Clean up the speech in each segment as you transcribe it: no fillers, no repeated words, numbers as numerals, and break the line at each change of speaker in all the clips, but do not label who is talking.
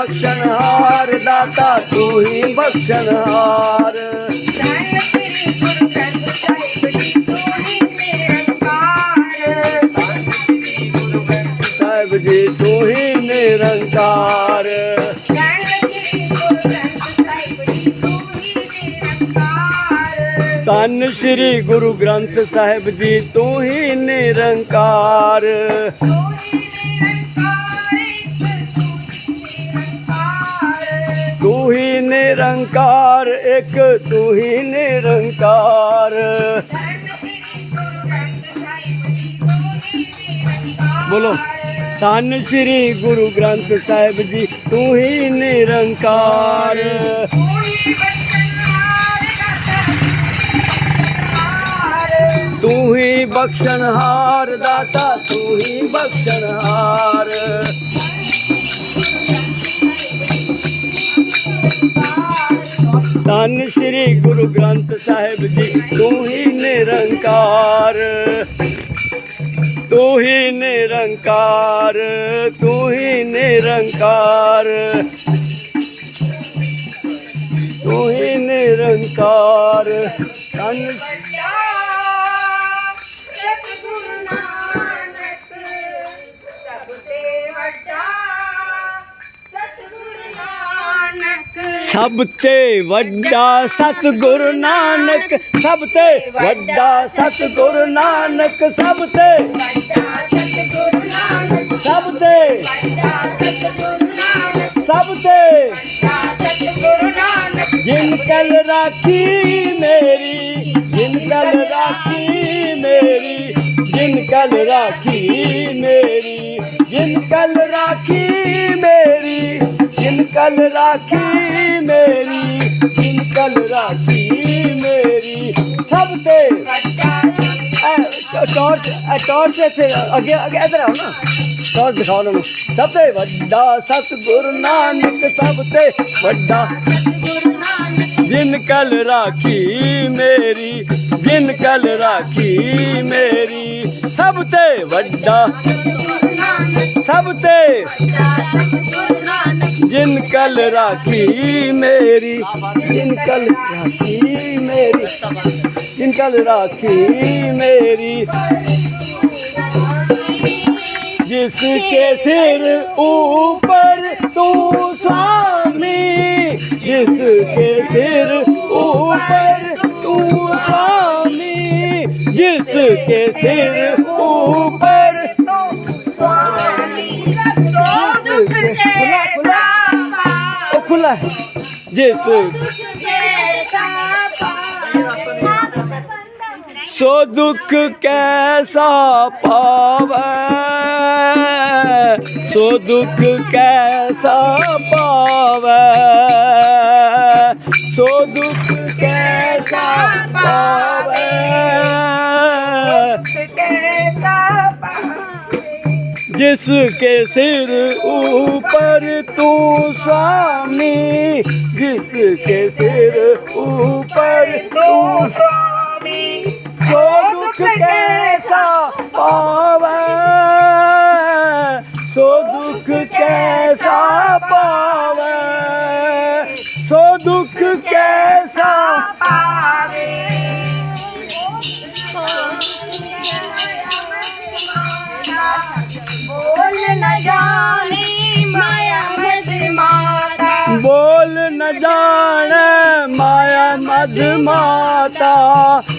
बख्शनहार दाता तू ही बख्शनहार। साहिब जी तू ही निरंकार। धन श्री गुरु ग्रंथ साहिब जी तू ही निरंकार। तू ही निरंकार एक तू ही निरंकार। बोलो धन श्री गुरु ग्रंथ साहिब जी तू ही निरंकार। तू ही बख्शनहार दाता तू ही बख्शनहार। धन श्री गुरु ग्रंथ साहिब जी तू ही निरंकार। तू ही निरंकार तू ही निरंकार। तू ही निरंकार। धन सब ते वड्डा सतगुरु नानक। सब ते वड्डा सतगुरु नानक। सब ते सब ते सब ते जिन कल राखी मेरी जिन कल राखी मेरी जिन कल राखी मेरी जिन कल राखी मेरी जिन कल राखी मेरी जिन कल राखी मेरी। सब ते टॉर्च टॉर्च से आगे आगे इधर आओ ना टॉर्च दिखाओ ना। सब ते वड्डा सतगुरु नानक। सब ते वड्डा जिन कल राखी मेरी जिन कल राखी मेरी। सब ते वड्डा सब ते जिन कल राखी मेरी जिन कल राखी मेरी जिन कल राखी मेरी। जिसके सिर ऊपर तू स्वामी जिसके सिर ऊपर तू स्वामी जिसके सिर ऊपर खुला जिस सो दुख कैसा पावे सो दुख कैसा पावे सो दुख कैसा पावे जिसके सिर ऊपर तू स्वामी जिसके सिर ऊपर तू स्वामी सो दुख कैसा पावे सो दुख कैसा पावे सो दुख कैसा पावे। बोल न जाने माया मद माता बोल न जाने माया मद माता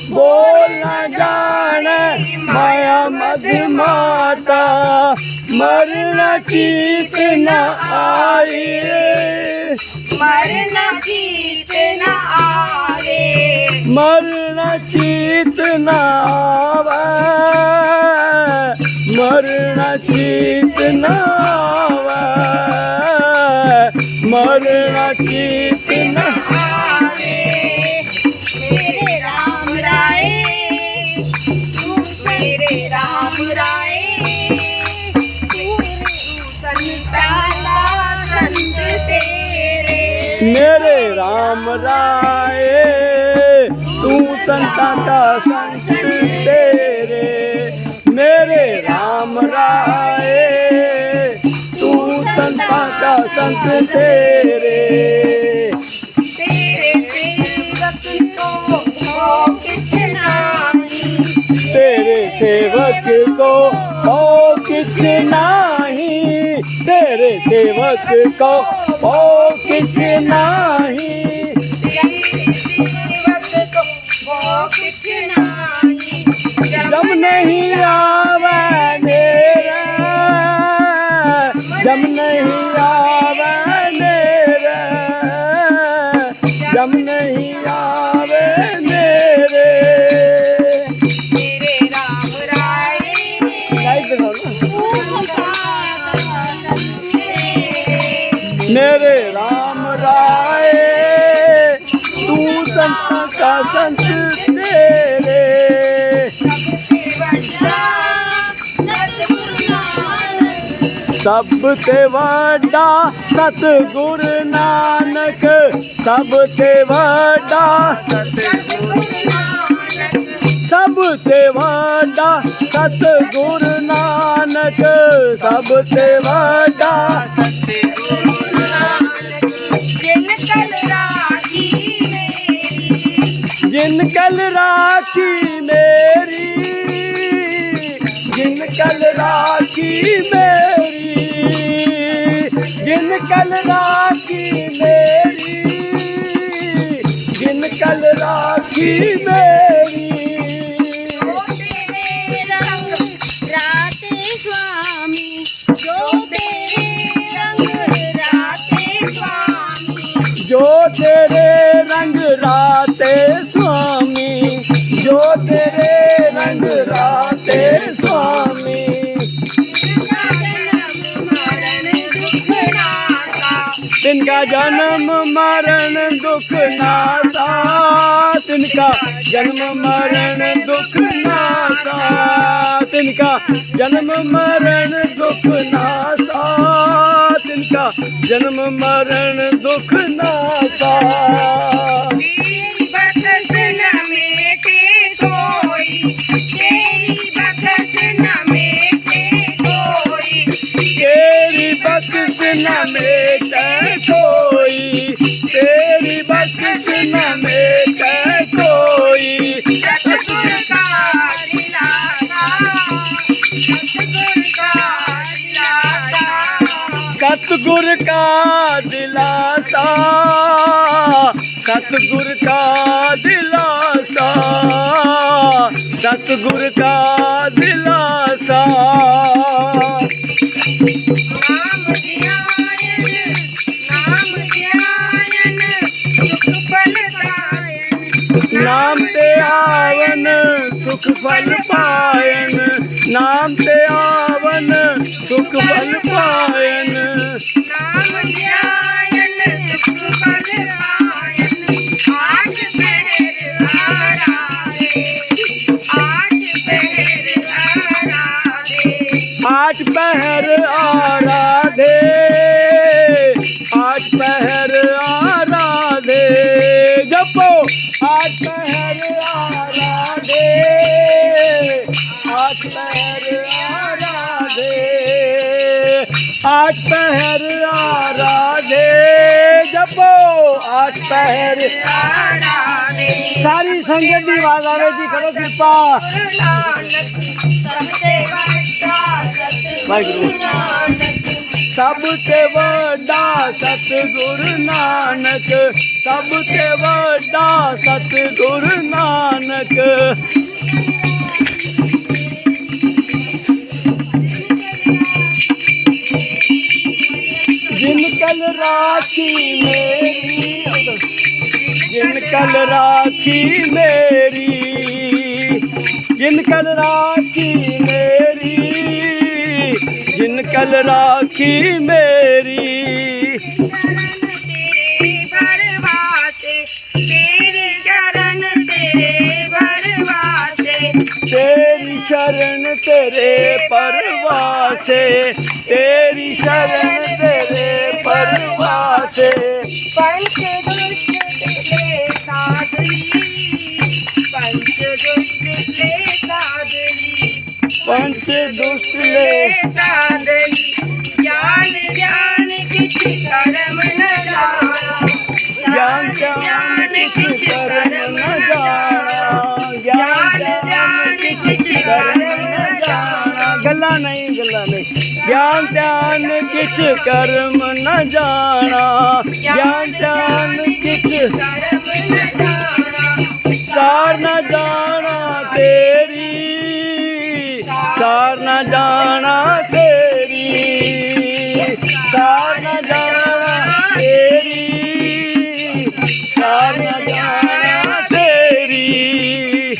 बोल न जाने माया मद माता मरना चीत न आए मरना चीत न आवे मरना चीत न आवे मरना चीत न आवे मरना चीत न आवे। मेरे राम राय मेरे राम राय संत तेरे मेरे राम राय तू संता का संत तेरे मेरे राम राय तू संतां का संत तेरे।
तेरे सेवक को हो किछ नाही,
तेरे सेवक को हो किछ नाही, तेरे सेवक को हो किछ नाही।
तेरे सेवक को हो किछ नाही,
जब नहीं आवे मेरा, जब नहीं आवे मेरा, जब नहीं आवे मेरे।
तेरे राम राय
मेरे राम राय तू संत का संत तेरे। सबसे वड्डा सतगुरु नानक, सबसे वड्डा सबसे वड्डा सतगुरु नानक, सबसे वड्डा
जिन कल राखी मेरी,
जिन कल राखी मेरी, जिन कल राखी मेरी, जिन कल राखी मेरी, जिन कल राखी मेरी।
जो तेरे रंग राते स्वामी, जो तेरे रंग राते स्वामी,
जो तेरे रंग राते स्वामी, जो तेरे रंग राते स्वामी।
जिनका जन्म मरण दुख नाता,
तिनका जन्म मरण दुख नाता, तिनका जन्म मरण दुख नाता, तिनका जन्म मरण दुख नाता।
तेरी बख्श न मेटे कोई, तेरी बख्श न मेटे कोई,
तेरी बख्श न मेटे कोई, तेरी बख्श न मेटे कोई।
सतगुर का दिलासा, सतगुर का दिलासा,
सतगुर का दिलासा, सतगुर का दिलासा, सतगुर का दिलासा।
नाम ध्यान, नाम ध्यान, सुख फल दायन,
नाम ते आवन सुख फल पायन, नाम ते आवन सुख फल पायन।
नाम ध्यान सुख फल पायन, आठ पहर आराधे, आठ पहर आराधे,
आठ पहर आराधे, आठ पहर आराधे, जपो आठ पहर आराधे, आठ पहर आराधे, आठ पहर आराधे, जपो आठ पहर।
आराधे।
सारी संगत की आवाज आवे जी, करो कृपा।
गुरु नानक सबसे बड़ा
वाहिगुरु।
सतगुरु नानक,
सबसे वड्डा सतगुरु नानक, सबसे वड्डा सतगुरु नानक। जिन कल राखी मेरी, जिन कल राखी मेरी, जिन कल राखी मेरी, जिन कल राखी मेरी।
तेरे भरवासे, तेरे शरण तेरे भरवासे,
तेरी शरण तेरे परवासे, तेरी शरण तेरे परवासे।
पंच दुष्ट ले साधरी, पंच दुष्ट ले साधरी,
पंच दुष्ट ले
साधरी, ज्ञान ज्ञान कर्म न जाना
ज्ञान ध्यान किछ कर्म न जाना ज्ञान ध्यान किछ कर्म न जाना गल्ला नहीं ज्ञान ध्यान किछ कर्म न जाना ज्ञान ध्यान किछ
कर्म न जाना
सार न जाना तेरी सार न जाना तेरी सार न जाना तेरी सार न जाना तेरी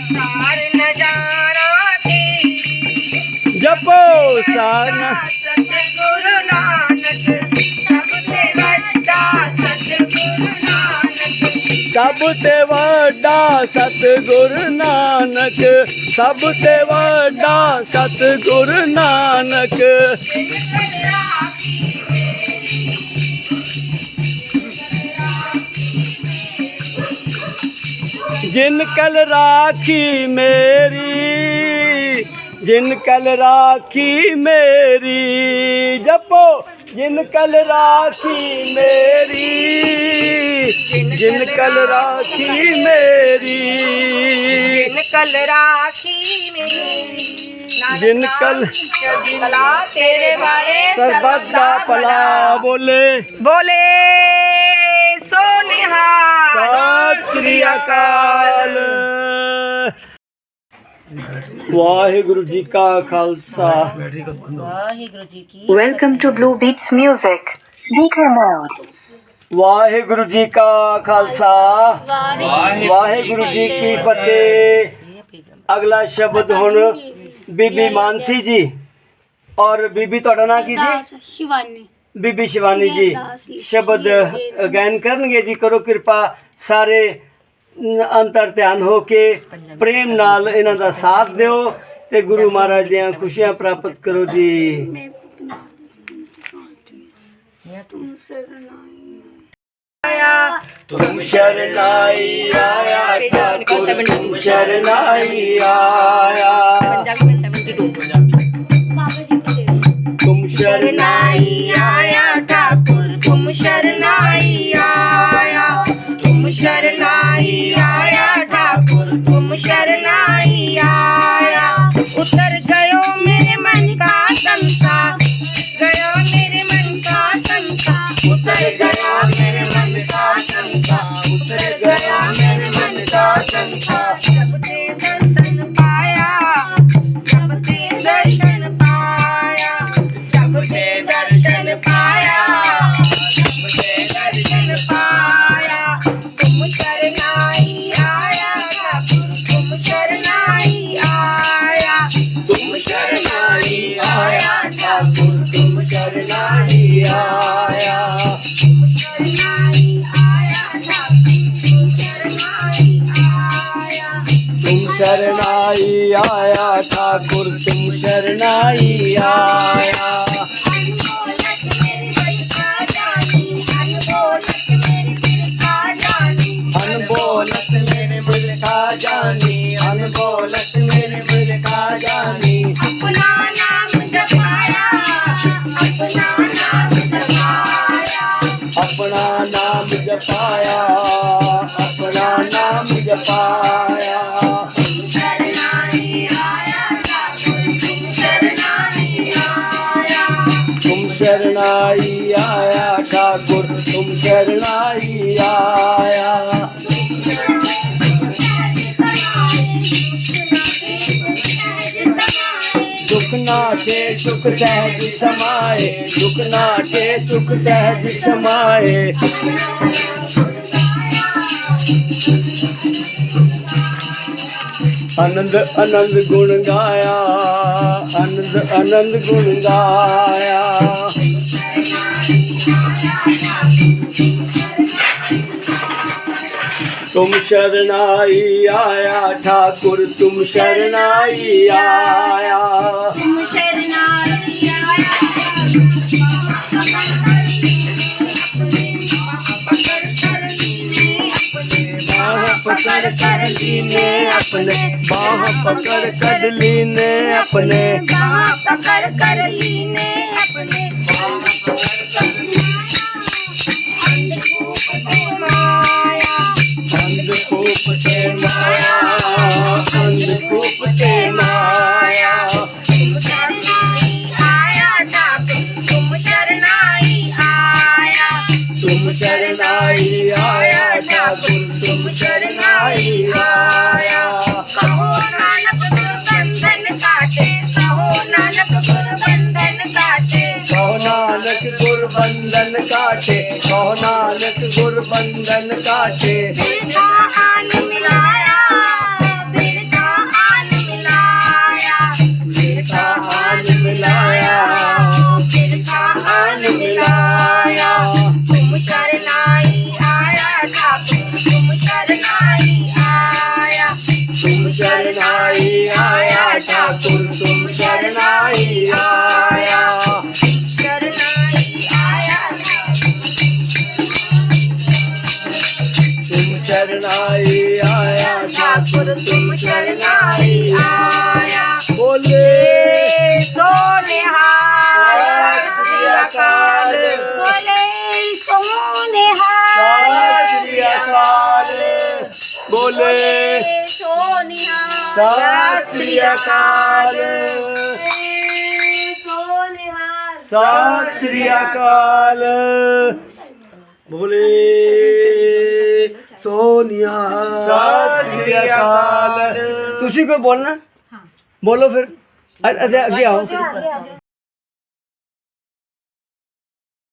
सार न जाना तेरी
जपो सार न
सतगुरु नानक सबसे बड़ा सतगुरु नानक
सबसे वड्डा सतगुरु नानक सबसे वड्डा सतगुरु नानक जिन कल राखी मेरी जिन कल राखी मेरी जपो जिन कल राखी मेरी जिन कल राखी मेरी
जिन कल राखी मेरी
जिन कल
भला तेरे बारे
सर्वदा भला बोले
बोले सोनिहा
सत श्री अकाल वाहिगुरु जी का खालसा
वाहिगुरु जी की
Welcome to Blue Beats Music. Speaker mode.
Waheguru ji का खालसा वाहिगुरु जी की फतेह अगला शब्द हुण बीबी मानसी जी और बीबी ਤੁਹਾਡਾ ਨਾਂ ਕੀ ਜੀ
शिवानी
बीबी शिवानी जी शब्द गायन करनगे जी करो कृपा सारे अंतर ध्यान हो के प्रेम नाल इन्हां दा साथ दिओ ते गुरु महाराज दियां खुशियां प्राप्त करो जी तुम शरणाई आया ठाकुर तुम शरणाई आया तुम शरणाई
आया ठाकुर तुम शरणाई आया तुम शरणाई आया ठाकुर तुम शरणाई आया उतर गयो मेरे मन का संसा गयो मेरे मन का संसा उतर गया मेरे मन का संसा उतर गया मेरे मन का संसा जब ते दर्शन पाया जब ते दर्शन पाया जब ते दर्शन पाया जब ते दर्शन पाया तुम शरणाई आया ठाकुर तुम शरणाई आया
तुम शरणाई आया ठाकुर तुम शरणाई आया
शरणाई आया ठाकुर तुम शरणाई आया
तुम शरणाई आया ठाकुर तुम शरणाई आया अनबोलत मेरे दिल का जानी अनबोलत मेरे दिल का जानी
अपना नाम जपाया अपना नाम जपाया
अपना नाम जपाया अपना नाम जपाया
शरणाई आया ठाकुर तुम शरणाई आया
तुम शरणाई आया ठाकुर तुम शरणाई आया दुख नाटे सुख सहज समाए दुख नाटे सुख सहज समाए आनंद आनंद गुण गाया आनंद आनंद गुण गाया तुम शरणाई आया ठाकुर तुम शरणाई आया
तुम शरणाई आया पकड़ कर लीने अपने
बाह पकड़ कर लीने अपने
बाह पकड़ कर लीने अपने
तुम शरणाई आया ठाकुर तुम शरणाई आया
कहो नानक गुरु बंधन काटे कहो नानक गुरु बंधन काटे
कहो नानक गुर बंधन काटे कहो नानक गुर बंधन काटे
बिरथा आन मिलाया बिरथा आन मिलाया
बिरथा आन मिलाया
बिरथा आन मिलाया तुम शरणाई आया ठाकुर तुम शरणाई आया
तुम शरणाई आया ठाकुर तुम शरणाई आया
शरणाई आया
तुम शरणाई आया ठाकुर तुम शरणाई आया बोले
सोनेहार
सत श्री अकाल
बोले सोनेहार
सत श्री अकाल बोले
सोनेहार
सत श्री अकाल
सोनेहार
सत श्री अकाल बोले
सोनिया
सत श्री अकाल तुसी कोई बोलना बोलो फिर अच्छा आगे आओ